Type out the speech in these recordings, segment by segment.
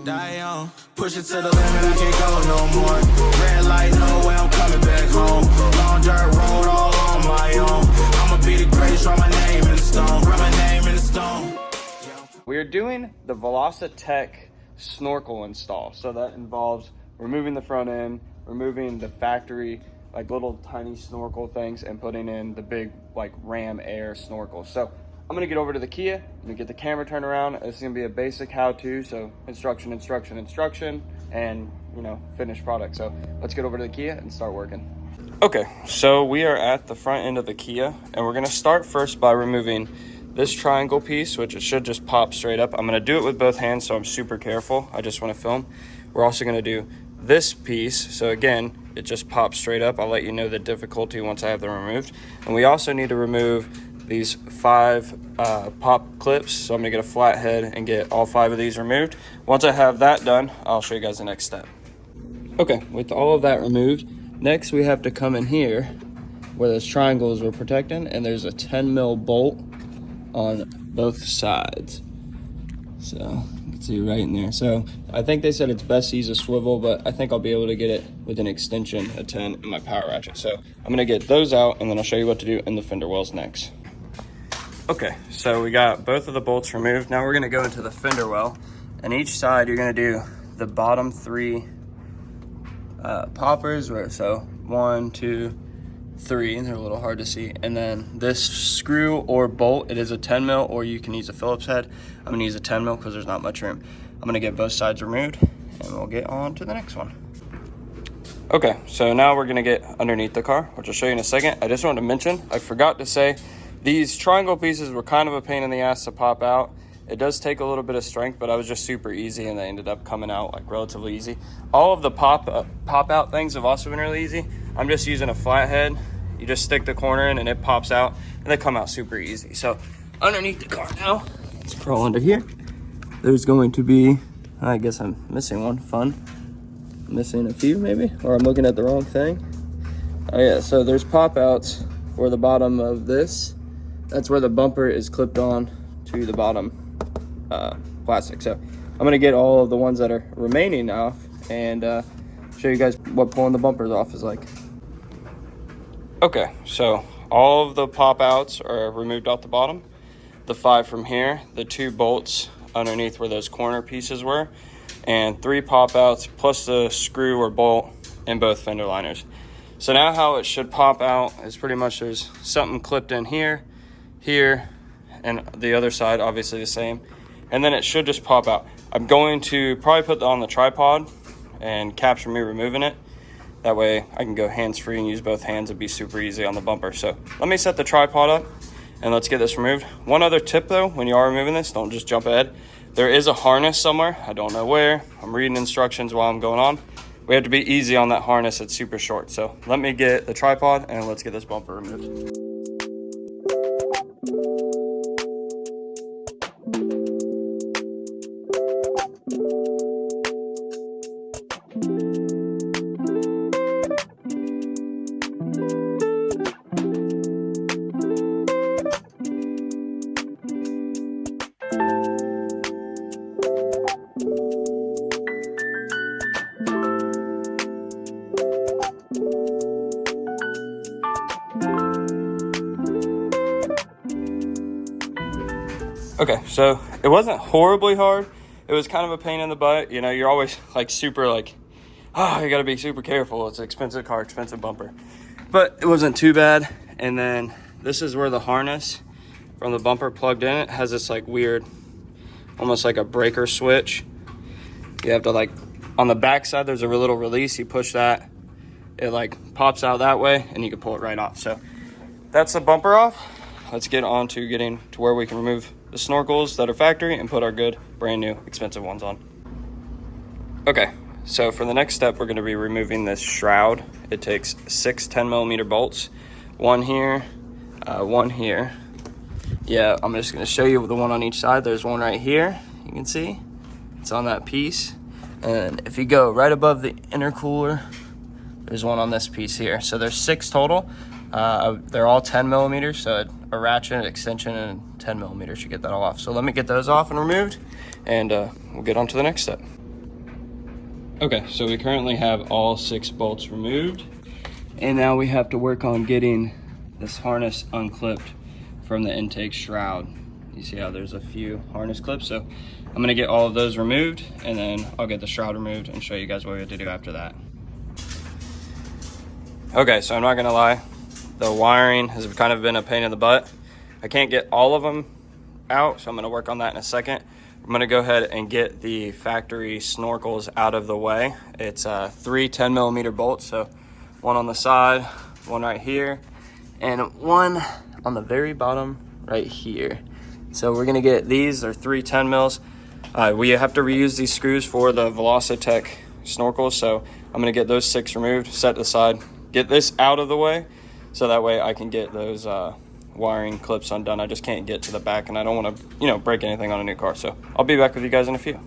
Die young, push it to the limit, I can't go no more. Red light, no way, I'm coming back home. Long dirt road, all on my own. I'ma be the greatest, write my name in the stone. Write my name in the stone. We're doing the Velossa Tech snorkel install. So that involves removing the front end, removing the factory like little tiny snorkel things, and putting in the big like Ram Air snorkel. So I'm gonna get over to the Kia, I'm gonna get the camera turned around. It's gonna be a basic how-to, so instruction, and finished product. So let's get over to the Kia and start working. Okay, so we are at the front end of the Kia, and we're gonna start first by removing this triangle piece, which it should just pop straight up. I'm gonna do it with both hands, so I'm super careful. I just wanna film. We're also gonna do this piece, so again, it just pops straight up. I'll let you know the difficulty once I have them removed. And we also need to remove these 5 pop clips. So I'm gonna get a flat head and get all 5 of these removed. Once I have that done, I'll show you guys the next step. Okay, with all of that removed, next we have to come in here where those triangles we're protecting, and there's a 10 mil bolt on both sides. So you can see right in there. So I think they said it's best to use a swivel, but I think I'll be able to get it with an extension, a 10 in my power ratchet. So I'm gonna get those out, and then I'll show you what to do in the fender wells next. Okay, so we got both of the bolts removed. Now we're gonna go into the fender well, and each side you're gonna do the bottom 3 poppers, so 1, 2, 3, and they're a little hard to see. And then this screw or bolt, it is a 10 mil, or you can use a Phillips head. I'm gonna use a 10 mil because there's not much room. I'm gonna get both sides removed, and we'll get on to the next one. Okay, so now we're gonna get underneath the car, which I'll show you in a second. I just wanted to mention, I forgot to say, these triangle pieces were kind of a pain in the ass to pop out. It does take a little bit of strength, but I was just super easy, and they ended up coming out like relatively easy. All of the pop out things have also been really easy. I'm just using a flat head. You just stick the corner in and it pops out, and they come out super easy. So underneath the car now, let's crawl under here. There's going to be, I guess I'm missing one, missing a few maybe, or I'm looking at the wrong thing. Oh yeah, so there's pop outs for the bottom of this. That's where the bumper is clipped on to the bottom plastic. So I'm gonna get all of the ones that are remaining off, and show you guys what pulling the bumpers off is like. Okay, so all of the pop outs are removed off the bottom. The 5 from here, the 2 bolts underneath where those corner pieces were, and 3 pop outs plus the screw or bolt in both fender liners. So now how it should pop out is pretty much there's something clipped in here, and the other side obviously the same, and then it should just pop out. I'm going to probably put that on the tripod and capture me removing it. That way I can go hands-free and use both hands. It'd be super easy on the bumper. So let me set the tripod up and let's get this removed. One other tip though, when you are removing this, don't just jump ahead. There is a harness somewhere, I don't know where. I'm reading instructions while I'm going on. We have to be easy on that harness, it's super short. So let me get the tripod and let's get this bumper removed. Okay, so it wasn't horribly hard. It was kind of a pain in the butt. You know, you're always like super like, oh, you gotta be super careful. It's an expensive car, expensive bumper. But it wasn't too bad. And then this is where the harness from the bumper plugged in. It has this like weird, almost like a breaker switch. You have to like, on the back side, there's a little release. You push that, it like pops out that way and you can pull it right off. So that's the bumper off. Let's get on to getting to where we can remove the snorkels that are factory and put our good brand new expensive ones on. Okay, so for the next step, we're going to be removing this shroud. It takes 6 10mm bolts, one here, one here. Yeah, I'm just going to show you the one on each side. There's one right here, you can see it's on that piece, and if you go right above the intercooler, there's one on this piece here. So there's 6 total. They're all 10mm, so a ratchet, extension, and 10mm should get that all off. So let me get those off and removed, and we'll get on to the next step. Okay, so we currently have all 6 bolts removed, and now we have to work on getting this harness unclipped from the intake shroud. You see how there's a few harness clips, so I'm gonna get all of those removed, and then I'll get the shroud removed and show you guys what we have to do after that. Okay, so I'm not gonna lie, the wiring has kind of been a pain in the butt. I can't get all of them out, so I'm gonna work on that in a second. I'm gonna go ahead and get the factory snorkels out of the way. It's 3 10mm bolts, so one on the side, one right here, and one on the very bottom right here. So we're gonna get these, they're 3 10mm. We have to reuse these screws for the Velossa Tech snorkels, so I'm gonna get those 6 removed, set aside, get this out of the way, so that way I can get those wiring clips undone. I just can't get to the back, and I don't want to, you know, break anything on a new car. So I'll be back with you guys in a few.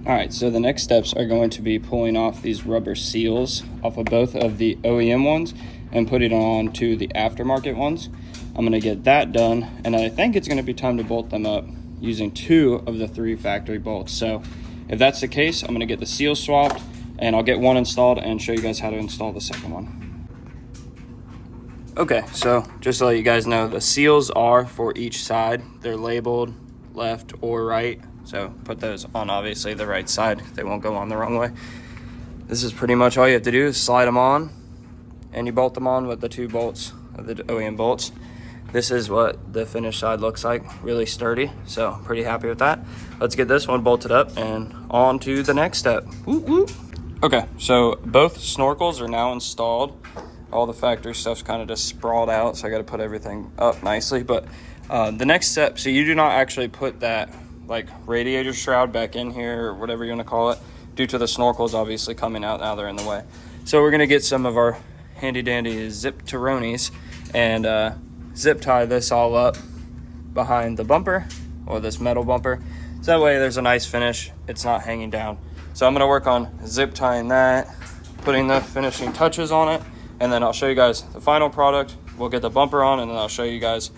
All right, so the next steps are going to be pulling off these rubber seals off of both of the OEM ones and putting it on to the aftermarket ones. I'm going to get that done, and I think it's going to be time to bolt them up using 2 of the 3 factory bolts. So if that's the case, I'm going to get the seals swapped, and I'll get one installed and show you guys how to install the second one. Okay, so just to let you guys know, the seals are for each side. They're labeled left or right, so put those on obviously the right side. They won't go on the wrong way. This is pretty much all you have to do is slide them on, and you bolt them on with the 2 bolts of the OEM bolts. This is what the finished side looks like, really sturdy, so pretty happy with that. Let's get this one bolted up and on to the next step. Woo woo. Okay, so both snorkels are now installed. All the factory stuff's kind of just sprawled out, so I got to put everything up nicely. But the next step, so you do not actually put that like radiator shroud back in here or whatever you want to call it, due to the snorkels obviously coming out. Now they're in the way. So we're going to get some of our handy dandy zip taronis and zip tie this all up behind the bumper, or this metal bumper, so that way there's a nice finish, it's not hanging down. So I'm going to work on zip tying that, putting the finishing touches on it, and then I'll show you guys the final product. We'll get the bumper on, and then I'll show you guys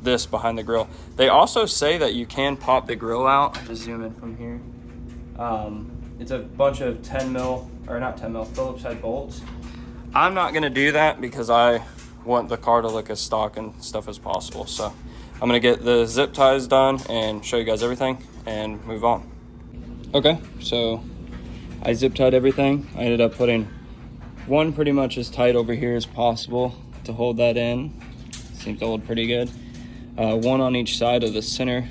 this behind the grill. They also say that you can pop the grill out. I'll just zoom in from here. It's a bunch of 10mm, or not 10mm, Phillips head bolts. I'm not gonna do that because I want the car to look as stock and stuff as possible. So I'm gonna get the zip ties done and show you guys everything and move on. Okay, so I zip tied everything. I ended up putting one pretty much as tight over here as possible to hold that in. Seems to hold pretty good. One on each side of the center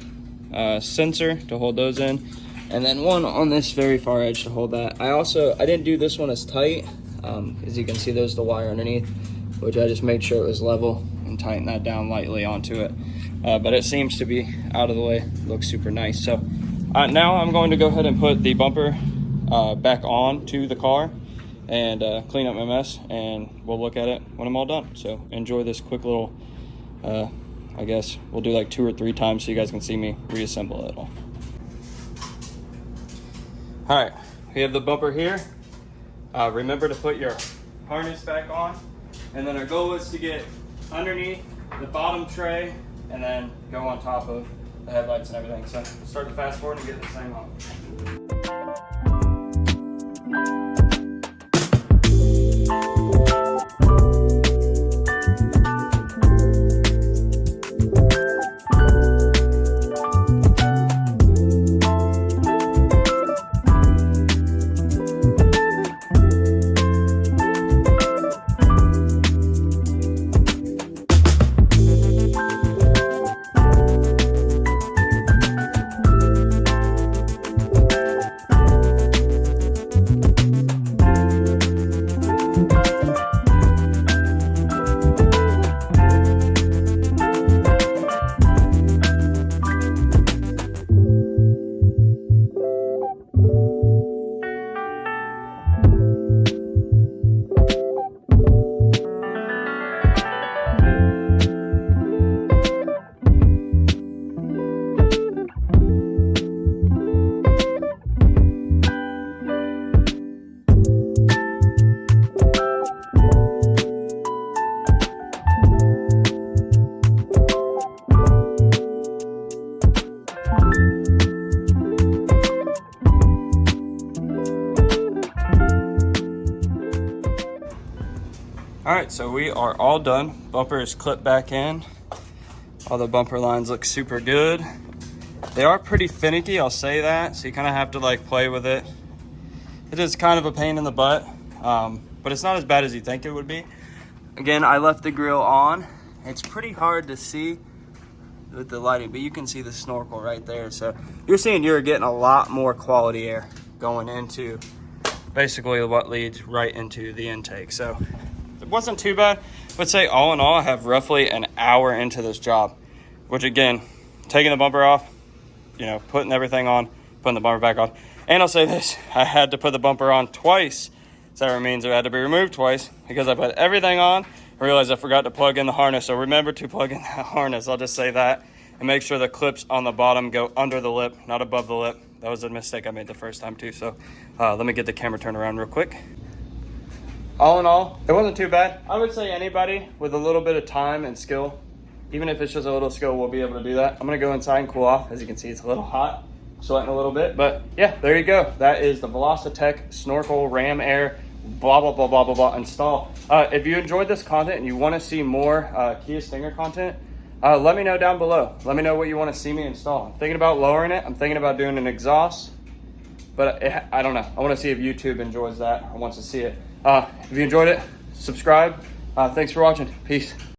sensor to hold those in, and then one on this very far edge to hold that. I didn't do this one as tight. As you can see, there's the wire underneath, which I just made sure it was level and tightened that down lightly onto it. But it seems to be out of the way, looks super nice. So now I'm going to go ahead and put the bumper back on to the car and clean up my mess, and we'll look at it when I'm all done. So enjoy this quick little, I guess we'll do like 2 or 3 times so you guys can see me reassemble it all. All right, we have the bumper here. Remember to put your harness back on, and then our goal is to get underneath the bottom tray and then go on top of the headlights and everything. So we'll start the fast forward and get this thing on. All right, so we are all done. Bumper is clipped back in. All the bumper lines look super good. They are pretty finicky, I'll say that. So you kind of have to like play with it. It is kind of a pain in the butt, but it's not as bad as you think it would be. Again, I left the grill on. It's pretty hard to see with the lighting, but you can see the snorkel right there. So you're seeing you're getting a lot more quality air going into basically what leads right into the intake. So it wasn't too bad. I would say all in all, I have roughly an hour into this job, which again, taking the bumper off, you know, putting everything on, putting the bumper back on. And I'll say this, I had to put the bumper on twice. So that means it had to be removed twice because I put everything on. I realized I forgot to plug in the harness. So remember to plug in that harness. I'll just say that. And make sure the clips on the bottom go under the lip, not above the lip. That was a mistake I made the first time too. So let me get the camera turned around real quick. All in all, it wasn't too bad. I would say anybody with a little bit of time and skill, even if it's just a little skill, will be able to do that. I'm gonna go inside and cool off. As you can see, it's a little hot, sweating a little bit, but yeah, there you go. That is the Velossa Tech Snorkel Ram Air, blah, blah, blah, blah, blah, blah, install. If you enjoyed this content and you wanna see more Kia Stinger content, let me know down below. Let me know what you wanna see me install. I'm thinking about lowering it. I'm thinking about doing an exhaust, but I don't know. I wanna see if YouTube enjoys that or wants to see it. If you enjoyed it, subscribe. Thanks for watching. Peace.